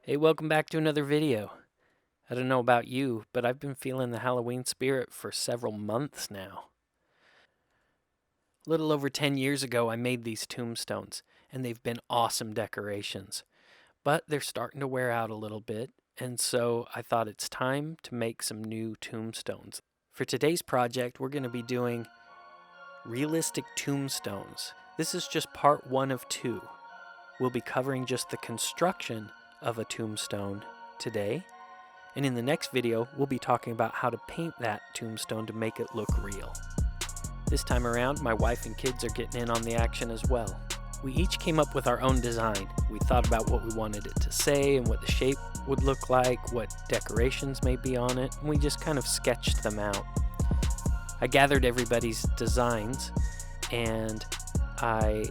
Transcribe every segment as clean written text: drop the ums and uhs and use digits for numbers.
Hey, welcome back to another video. I don't know about you, but I've been feeling the Halloween spirit for several months now. A little over 10 years ago, I made these tombstones, and they've been awesome decorations. But they're starting to wear out a little bit, and so I thought it's time to make some new tombstones. For today's project, we're going to be doing realistic tombstones. This is just part one of two. We'll be covering just the construction of a tombstone today. And in the next video, we'll be talking about how to paint that tombstone to make it look real. This time around, my wife and kids are getting in on the action as well. We each came up with our own design. We thought about what we wanted it to say and what the shape would look like, what decorations may be on it, and we just kind of sketched them out. I gathered everybody's designs and I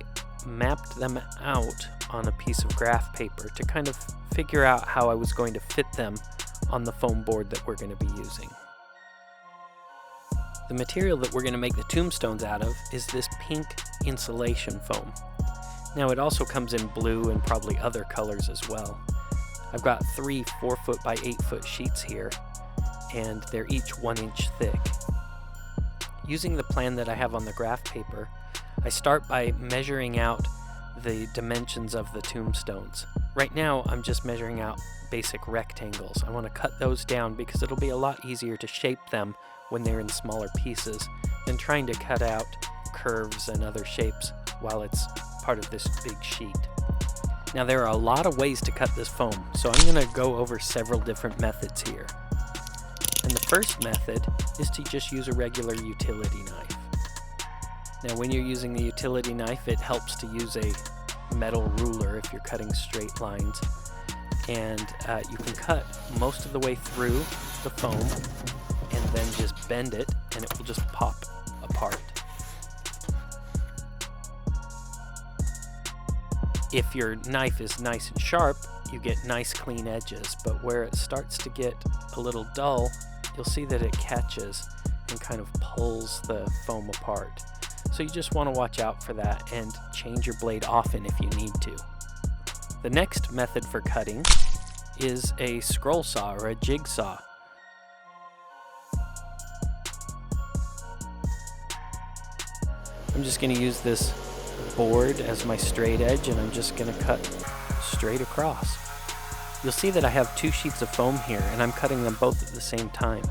mapped them out on a piece of graph paper to kind of figure out how I was going to fit them on the foam board that we're going to be using. The material that we're going to make the tombstones out of is this pink insulation foam. Now it also comes in blue and probably other colors as well. I've got 3 4-foot by 8-foot sheets here, and they're each 1 inch thick. Using the plan that I have on the graph paper, I start by measuring out the dimensions of the tombstones. Right now, I'm just measuring out basic rectangles. I want to cut those down because it'll be a lot easier to shape them when they're in smaller pieces than trying to cut out curves and other shapes while it's part of this big sheet. Now, there are a lot of ways to cut this foam, so I'm going to go over several different methods here. And the first method is to just use a regular utility knife. Now, when you're using the utility knife, it helps to use a metal ruler if you're cutting straight lines. And you can cut most of the way through the foam and then just bend it and it will just pop apart. If your knife is nice and sharp, you get nice clean edges, but where it starts to get a little dull, you'll see that it catches and kind of pulls the foam apart. So you just want to watch out for that and change your blade often if you need to. The next method for cutting is a scroll saw or a jigsaw. I'm just going to use this board as my straight edge, and I'm just going to cut straight across. You'll see that I have 2 sheets of foam here, and I'm cutting them both at the same time.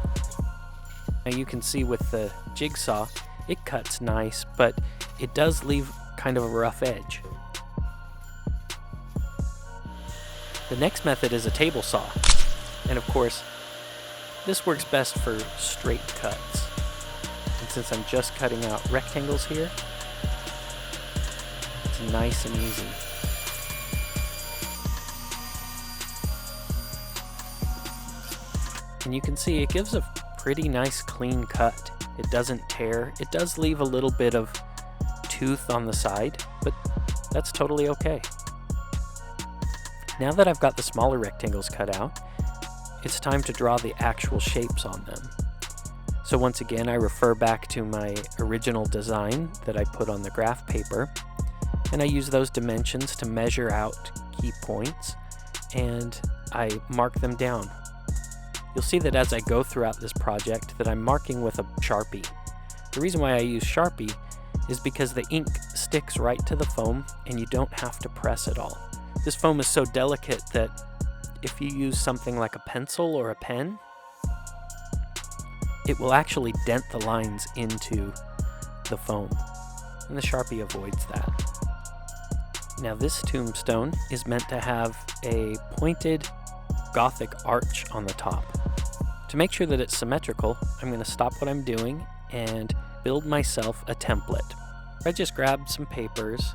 Now you can see with the jigsaw, it cuts nice, but it does leave kind of a rough edge. The next method is a table saw, and of course, this works best for straight cuts. And since I'm just cutting out rectangles here, it's nice and easy. And you can see it gives a pretty nice clean cut. It doesn't tear. It does leave a little bit of tooth on the side, but that's totally okay. Now that I've got the smaller rectangles cut out, it's time to draw the actual shapes on them. So once again, I refer back to my original design that I put on the graph paper, and I use those dimensions to measure out key points, and I mark them down. You'll see that as I go throughout this project that I'm marking with a Sharpie. The reason why I use Sharpie is because the ink sticks right to the foam and you don't have to press at all. This foam is so delicate that if you use something like a pencil or a pen, it will actually dent the lines into the foam, and the Sharpie avoids that. Now this tombstone is meant to have a pointed Gothic arch on the top. To make sure that it's symmetrical, I'm going to stop what I'm doing and build myself a template. I just grabbed some papers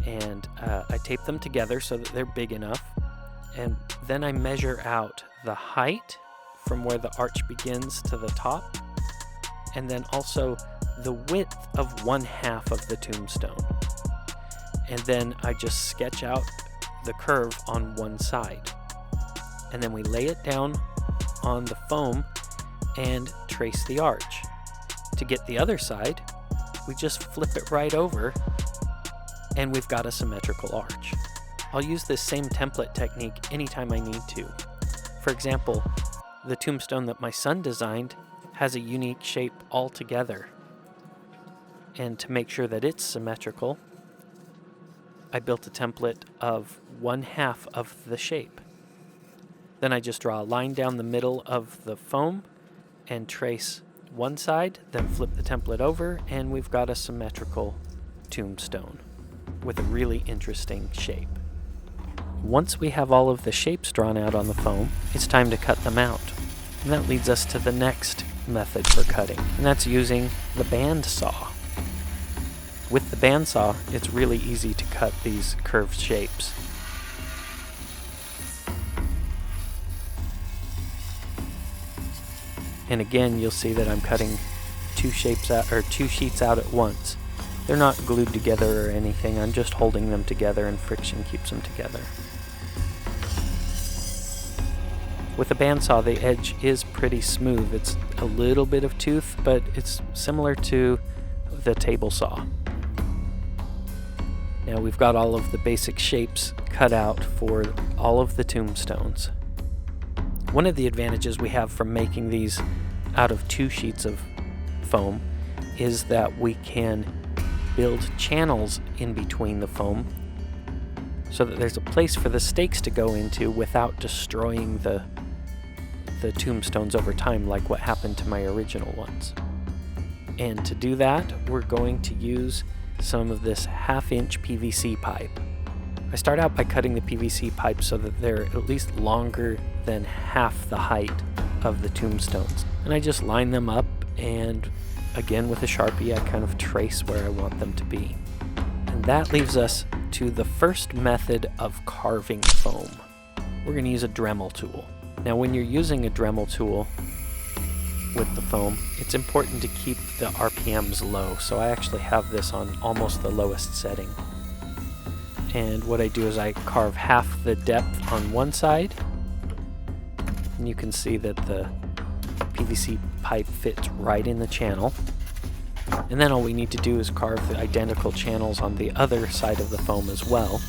and I tape them together so that they're big enough, and then I measure out the height from where the arch begins to the top, and then also the width of 1/2 of the tombstone. And then I just sketch out the curve on one side. And then we lay it down on the foam and trace the arch. To get the other side, we just flip it right over and we've got a symmetrical arch. I'll use this same template technique anytime I need to. For example, the tombstone that my son designed has a unique shape altogether. And to make sure that it's symmetrical, I built a template of 1/2 of the shape. Then I just draw a line down the middle of the foam and trace one side, then flip the template over, and we've got a symmetrical tombstone with a really interesting shape. Once we have all of the shapes drawn out on the foam, it's time to cut them out. And that leads us to the next method for cutting, and that's using the bandsaw. With the bandsaw, it's really easy to cut these curved shapes. And again, you'll see that I'm cutting two sheets out at once. They're not glued together or anything, I'm just holding them together and friction keeps them together. With a bandsaw, the edge is pretty smooth. It's a little bit of tooth, but it's similar to the table saw. Now we've got all of the basic shapes cut out for all of the tombstones. One of the advantages we have from making these out of 2 sheets of foam is that we can build channels in between the foam so that there's a place for the stakes to go into without destroying the tombstones over time, like what happened to my original ones. And to do that, we're going to use some of this 1/2-inch PVC pipe. I start out by cutting the PVC pipe so that they're at least longer than half the height of the tombstones. And I just line them up, and again with a Sharpie I kind of trace where I want them to be. And that leaves us to the first method of carving foam. We're going to use a Dremel tool. Now when you're using a Dremel tool with the foam, it's important to keep the RPMs low, so I actually have this on almost the lowest setting. And what I do is I carve half the depth on one side, and you can see that the PVC pipe fits right in the channel. And then all we need to do is carve the identical channels on the other side of the foam as well.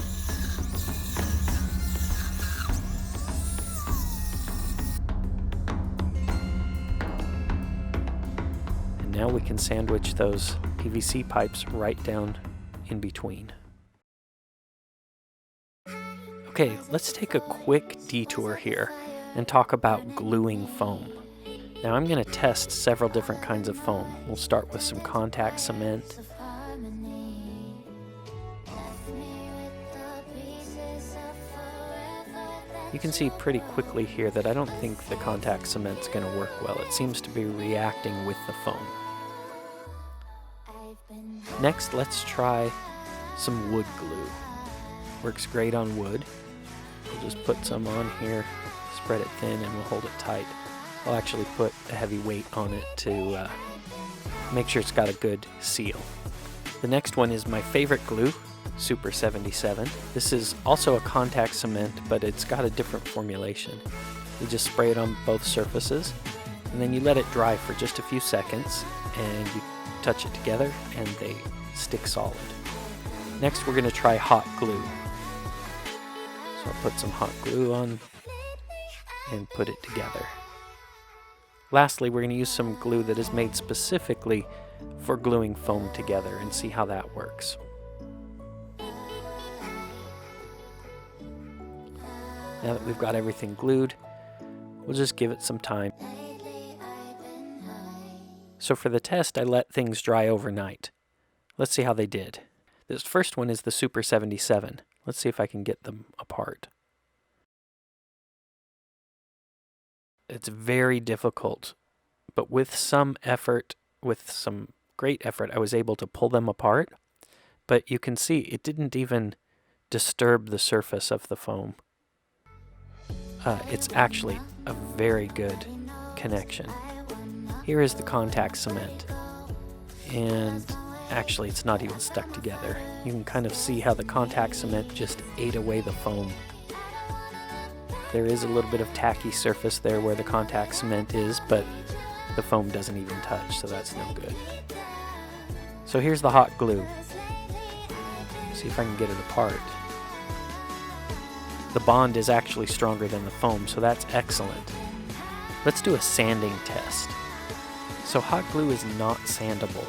And now we can sandwich those PVC pipes right down in between. Okay, let's take a quick detour here and talk about gluing foam. Now I'm going to test several different kinds of foam. We'll start with some contact cement. You can see pretty quickly here that I don't think the contact cement's going to work well. It seems to be reacting with the foam. Next, let's try some wood glue. Works great on wood. We'll just put some on here, spread it thin, and we'll hold it tight. I'll actually put a heavy weight on it to make sure it's got a good seal. The next one is my favorite glue, Super 77. This is also a contact cement, but it's got a different formulation. You just spray it on both surfaces, and then you let it dry for just a few seconds, and you touch it together, and they stick solid. Next, we're going to try hot glue. So I'll put some hot glue on and put it together. Lastly, we're going to use some glue that is made specifically for gluing foam together and see how that works. Now that we've got everything glued, we'll just give it some time. So for the test, I let things dry overnight. Let's see how they did. This first one is the Super 77. Let's see if I can get them apart. It's very difficult, but with some effort, with some great effort, I was able to pull them apart. But you can see it didn't even disturb the surface of the foam. It's actually a very good connection. Here is the contact cement, and actually it's not even stuck together. You can kind of see how the contact cement just ate away the foam. There is a little bit of tacky surface there where the contact cement is, but the foam doesn't even touch, so that's no good. So here's the hot glue. See if I can get it apart. The bond is actually stronger than the foam, so that's excellent. Let's do a sanding test. So hot glue is not sandable.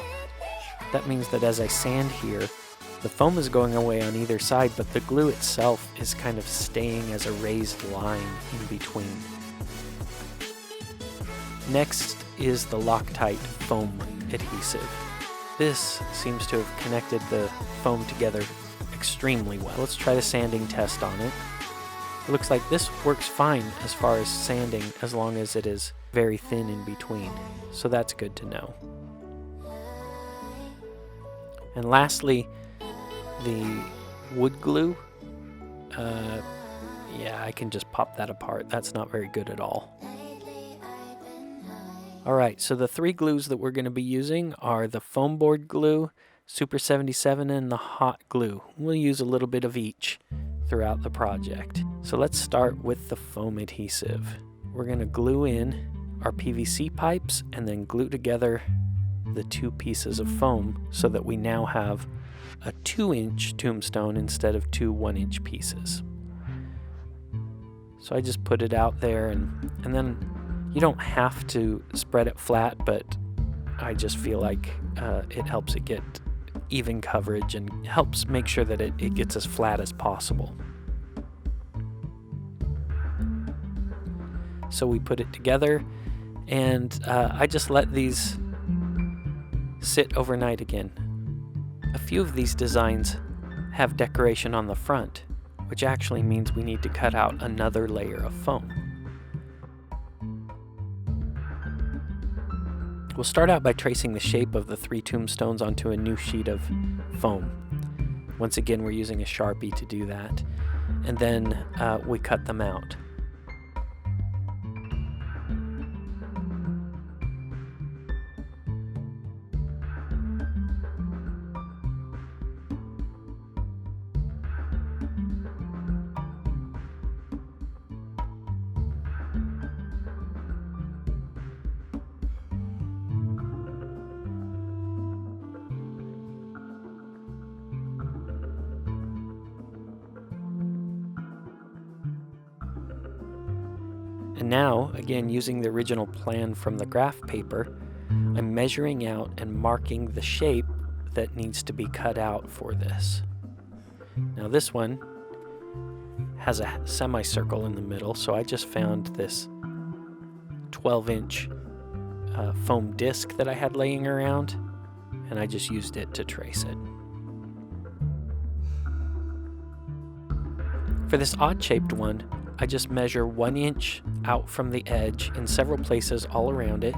That means that as I sand here, the foam is going away on either side, but the glue itself is kind of staying as a raised line in between. Next is the Loctite foam adhesive. This seems to have connected the foam together extremely well. Let's try the sanding test on it. It looks like this works fine as far as sanding, as long as it is very thin in between. So that's good to know. And lastly, the wood glue. Yeah, I can just pop that apart. That's not very good at all. Alright, so the three glues that we're going to be using are the foam board glue, Super 77, and the hot glue. We'll use a little bit of each throughout the project. So let's start with the foam adhesive. We're going to glue in our PVC pipes and then glue together the two pieces of foam so that we now have a 2-inch tombstone instead of two 1-inch pieces. So I just put it out there, and then you don't have to spread it flat, but I just feel like it helps it get even coverage and helps make sure that it gets as flat as possible. So we put it together, and I just let these sit overnight again. A few of these designs have decoration on the front, which actually means we need to cut out another layer of foam. We'll start out by tracing the shape of the three tombstones onto a new sheet of foam. Once again, we're using a Sharpie to do that, and then we cut them out. And now, again using the original plan from the graph paper, I'm measuring out and marking the shape that needs to be cut out for this. Now this one has a semicircle in the middle, so I just found this 12-inch foam disc that I had laying around, and I just used it to trace it. For this odd-shaped one, I just measure 1 inch out from the edge in several places all around it,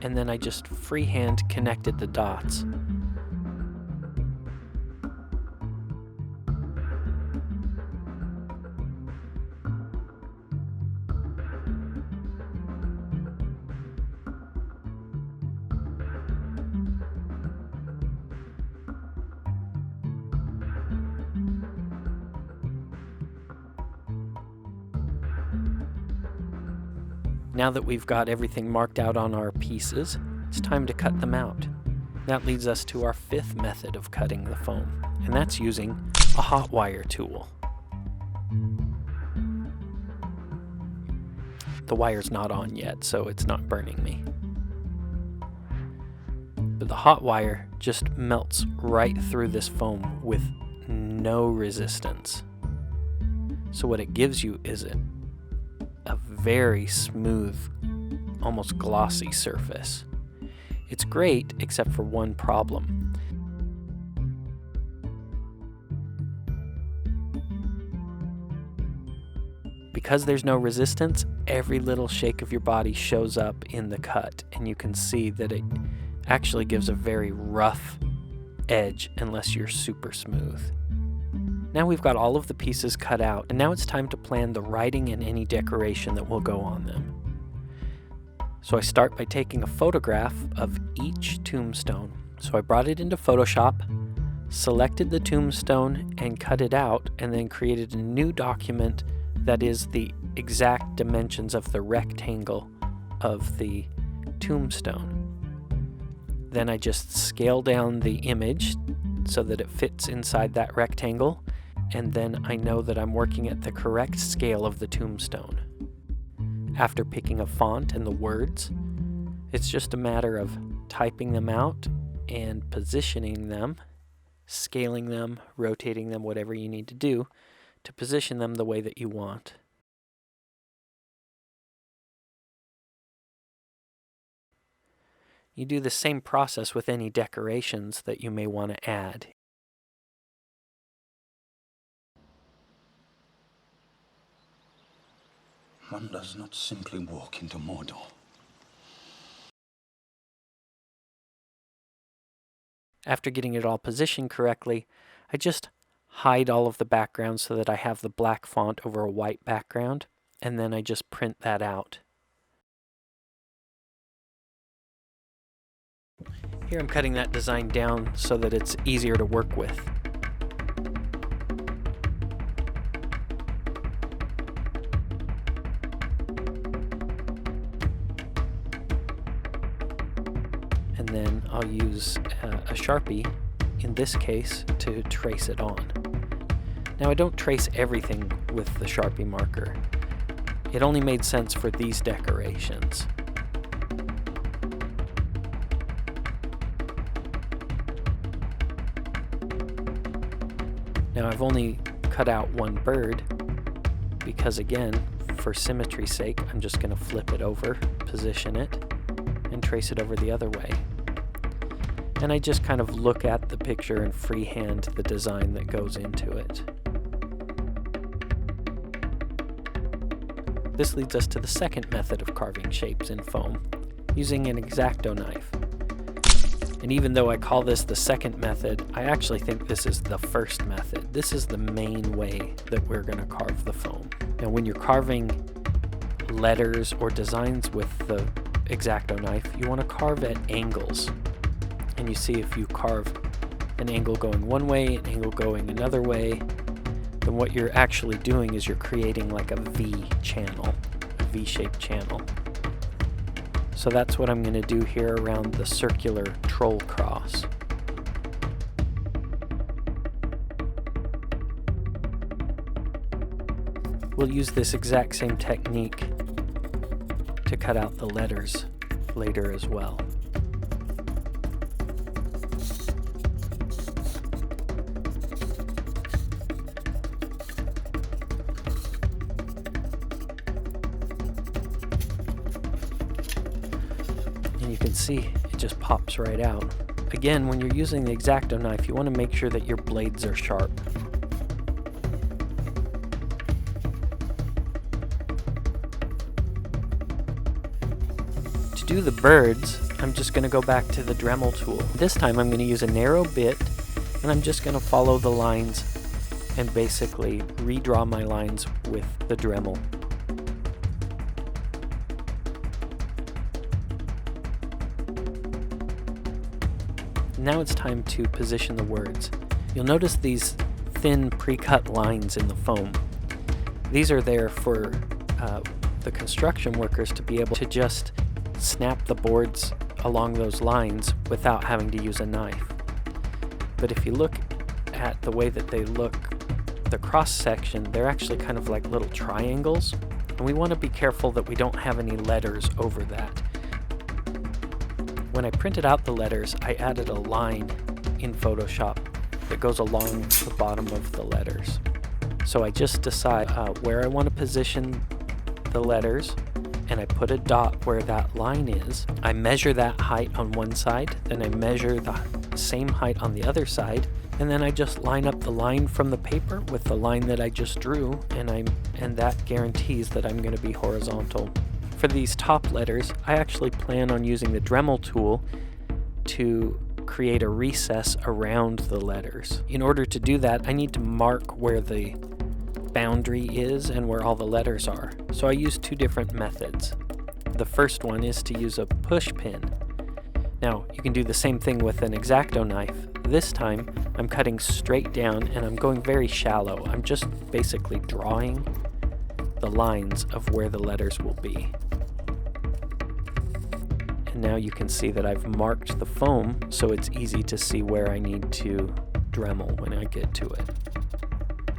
and then I just freehand connected the dots. Now that we've got everything marked out on our pieces, it's time to cut them out. That leads us to our fifth method of cutting the foam, and that's using a hot wire tool. The wire's not on yet, so it's not burning me. But the hot wire just melts right through this foam with no resistance. So what it gives you is a very smooth, almost glossy surface. It's great except for one problem. Because there's no resistance, every little shake of your body shows up in the cut, and you can see that it actually gives a very rough edge unless you're super smooth. Now we've got all of the pieces cut out, and now it's time to plan the writing and any decoration that will go on them. So I start by taking a photograph of each tombstone. So I brought it into Photoshop, selected the tombstone and cut it out, and then created a new document that is the exact dimensions of the rectangle of the tombstone. Then I just scale down the image so that it fits inside that rectangle, and then I know that I'm working at the correct scale of the tombstone. After picking a font and the words, it's just a matter of typing them out and positioning them, scaling them, rotating them, whatever you need to do to position them the way that you want. You do the same process with any decorations that you may want to add. One does not simply walk into Mordor. After getting it all positioned correctly, I just hide all of the background so that I have the black font over a white background, and then I just print that out. Here I'm cutting that design down so that it's easier to work with. And then I'll use a Sharpie, in this case, to trace it on. Now I don't trace everything with the Sharpie marker. It only made sense for these decorations. Now I've only cut out one bird because, again, for symmetry's sake, I'm just going to flip it over, position it, and trace it over the other way. And I just kind of look at the picture and freehand the design that goes into it. This leads us to the second method of carving shapes in foam, using an X-Acto knife. And even though I call this the second method, I actually think this is the first method. This is the main way that we're going to carve the foam. Now when you're carving letters or designs with the X-Acto knife, you want to carve at angles. And you see, if you carve an angle going one way, an angle going another way, then what you're actually doing is you're creating like a V channel, a V-shaped channel. So that's what I'm going to do here around the circular troll cross. We'll use this exact same technique to cut out the letters later as well. And you can see it just pops right out. Again, when you're using the X-Acto knife, you want to make sure that your blades are sharp. To do the birds, I'm just going to go back to the Dremel tool. This time I'm going to use a narrow bit, and I'm just going to follow the lines and basically redraw my lines with the Dremel. Now it's time to position the words. You'll notice these thin pre-cut lines in the foam. These are there for the construction workers to be able to just snap the boards along those lines without having to use a knife. But if you look at the way that they look, the cross section, they're actually kind of like little triangles, and we want to be careful that we don't have any letters over that. When I printed out the letters, I added a line in Photoshop that goes along the bottom of the letters. So I just decide where I want to position the letters, and I put a dot where that line is. I measure that height on one side, then I measure the same height on the other side, and then I just line up the line from the paper with the line that I just drew, and that guarantees that I'm going to be horizontal. For these top letters, I actually plan on using the Dremel tool to create a recess around the letters. In order to do that, I need to mark where the boundary is and where all the letters are. So I use two different methods. The first one is to use a push pin. Now, you can do the same thing with an X-Acto knife. This time, I'm cutting straight down and I'm going very shallow. I'm just basically drawing the lines of where the letters will be. And now you can see that I've marked the foam so it's easy to see where I need to Dremel when I get to it.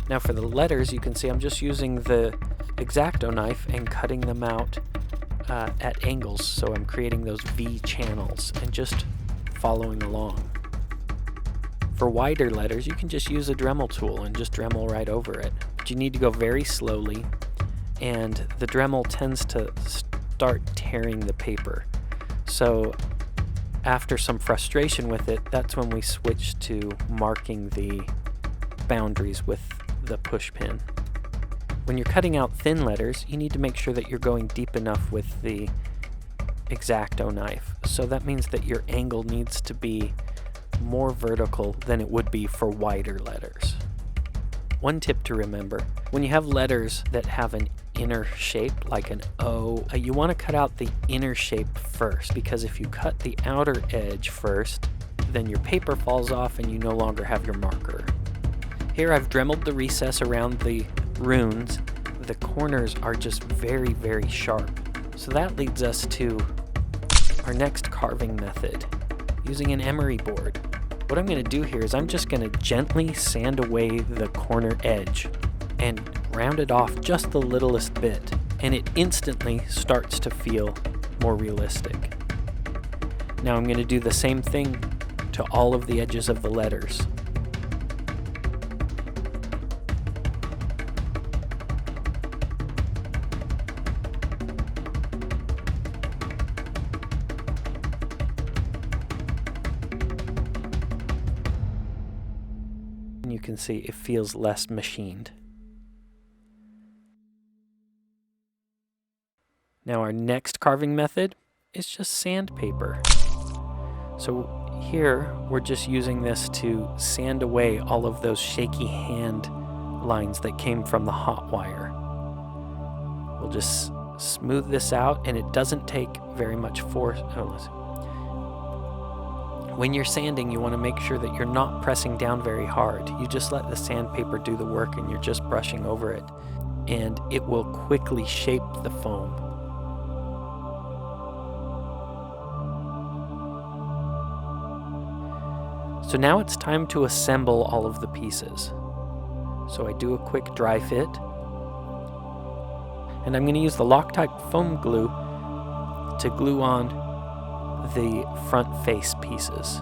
Now for the letters, you can see I'm just using the X-Acto knife and cutting them out at angles, so I'm creating those V channels and just following along. For wider letters, you can just use a Dremel tool and just Dremel right over it. But you need to go very slowly, and the Dremel tends to start tearing the paper. So after some frustration with it, that's when we switch to marking the boundaries with the push pin. When you're cutting out thin letters, you need to make sure that you're going deep enough with the X-Acto knife. So that means that your angle needs to be more vertical than it would be for wider letters. One tip to remember, when you have letters that have an inner shape, like an O, you want to cut out the inner shape first, because if you cut the outer edge first, then your paper falls off and you no longer have your marker. Here I've dremeled the recess around the runes. The corners are just very, very sharp. So that leads us to our next carving method, using an emery board. What I'm going to do here is I'm just going to gently sand away the corner edge and round it off just the littlest bit, and it instantly starts to feel more realistic. Now I'm going to do the same thing to all of the edges of the letters. You can see it feels less machined. Now our next carving method is just sandpaper. So here we're just using this to sand away all of those shaky hand lines that came from the hot wire. We'll just smooth this out, and it doesn't take very much force. When you're sanding, you want to make sure that you're not pressing down very hard. You just let the sandpaper do the work and you're just brushing over it, and it will quickly shape the foam. So now it's time to assemble all of the pieces. So I do a quick dry fit, and I'm going to use the Loctite foam glue to glue on the front face pieces.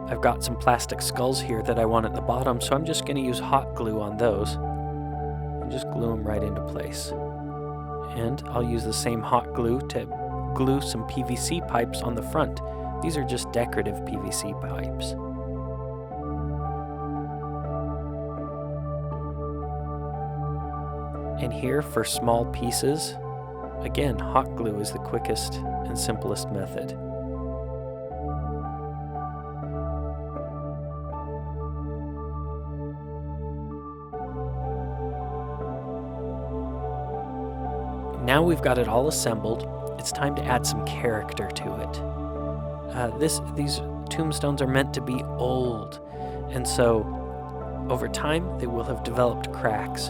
I've got some plastic skulls here that I want at the bottom, so I'm just going to use hot glue on those and just glue them right into place. And I'll use the same hot glue to glue some PVC pipes on the front. These are just decorative PVC pipes. And here for small pieces, again, hot glue is the quickest and simplest method. Now we've got it all assembled, it's time to add some character to it. These tombstones are meant to be old, and so over time they will have developed cracks.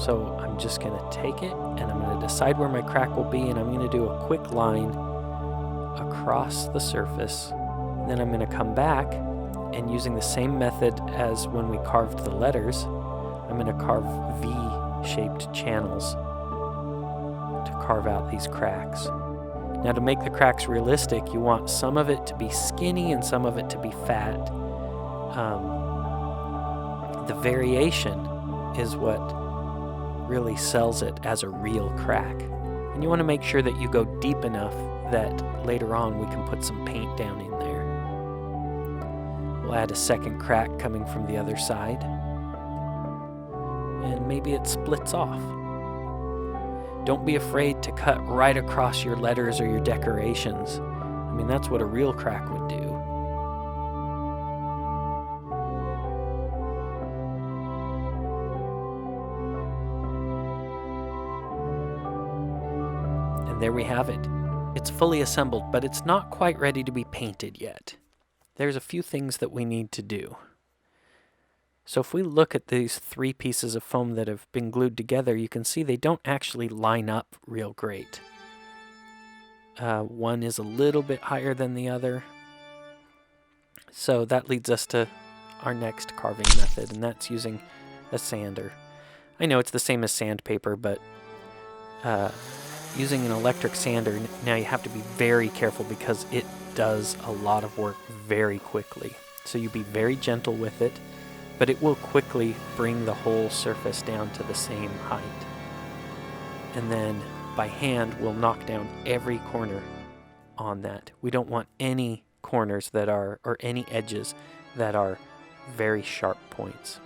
So I'm just going to take it and I'm going to decide where my crack will be, and I'm going to do a quick line across the surface. And then I'm going to come back, and using the same method as when we carved the letters, I'm going to carve V-shaped channels to carve out these cracks. Now to make the cracks realistic, you want some of it to be skinny and some of it to be fat. The variation is what really sells it as a real crack. And you want to make sure that you go deep enough that later on we can put some paint down in there. We'll add a second crack coming from the other side. And maybe it splits off. Don't be afraid to cut right across your letters or your decorations. I mean, that's what a real crack would do. And there we have it. It's fully assembled, but it's not quite ready to be painted yet. There's a few things that we need to do. So if we look at these three pieces of foam that have been glued together, you can see they don't actually line up real great. One is a little bit higher than the other. So that leads us to our next carving method, and that's using a sander. I know it's the same as sandpaper, but using an electric sander, now you have to be very careful because it does a lot of work very quickly. So you be very gentle with it, but it will quickly bring the whole surface down to the same height. And then by hand, we'll knock down every corner on that. We don't want any corners that are, or any edges that are very sharp points.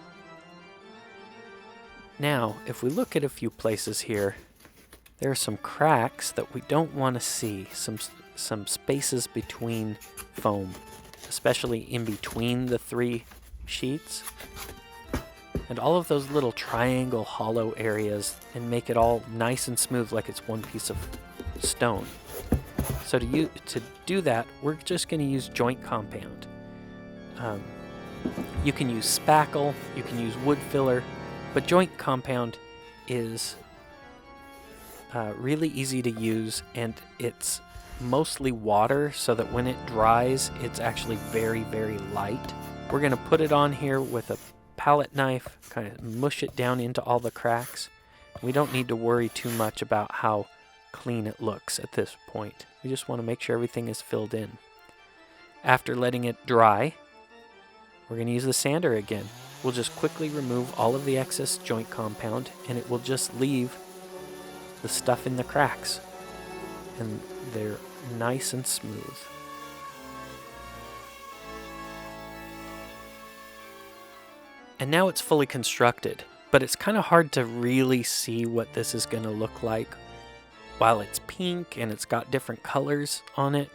Now, if we look at a few places here, there are some cracks that we don't want to see, some spaces between foam, especially in between the three sheets. And all of those little triangle hollow areas, and make it all nice and smooth like it's one piece of stone. So to do that, we're just going to use joint compound. You can use spackle, you can use wood filler, but joint compound is really easy to use, and it's mostly water, so that when it dries, it's actually very, very light. We're going to put it on here with a palette knife, kind of mush it down into all the cracks. We don't need to worry too much about how clean it looks at this point. We just want to make sure everything is filled in. After letting it dry, we're going to use the sander again. We'll just quickly remove all of the excess joint compound, and it will just leave the stuff in the cracks. And they're nice and smooth. And now it's fully constructed, but it's kind of hard to really see what this is going to look like while it's pink and it's got different colors on it.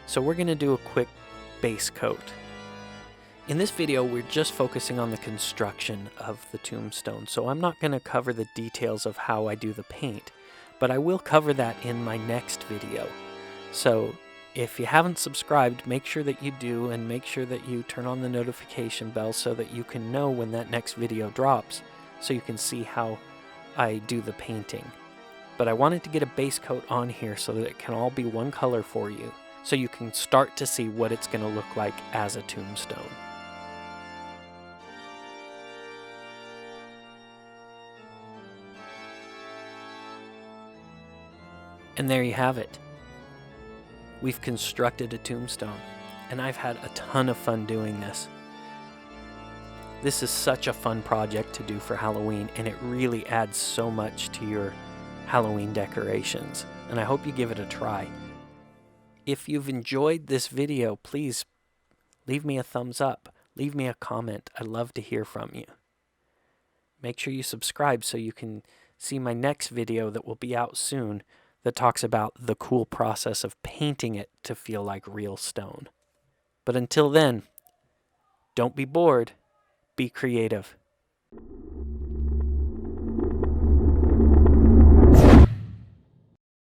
So we're going to do a quick base coat. In this video, we're just focusing on the construction of the tombstone, so I'm not going to cover the details of how I do the paint, but I will cover that in my next video. So if you haven't subscribed, make sure that you do, and make sure that you turn on the notification bell so that you can know when that next video drops, so you can see how I do the painting. But I wanted to get a base coat on here so that it can all be one color for you, so you can start to see what it's going to look like as a tombstone. And there you have it. We've constructed a tombstone, and I've had a ton of fun doing this. This is such a fun project to do for Halloween, and it really adds so much to your Halloween decorations, and I hope you give it a try. If you've enjoyed this video, please leave me a thumbs up, leave me a comment. I'd love to hear from you. Make sure you subscribe so you can see my next video that will be out soon, that talks about the cool process of painting it to feel like real stone. But until then, don't be bored, be creative.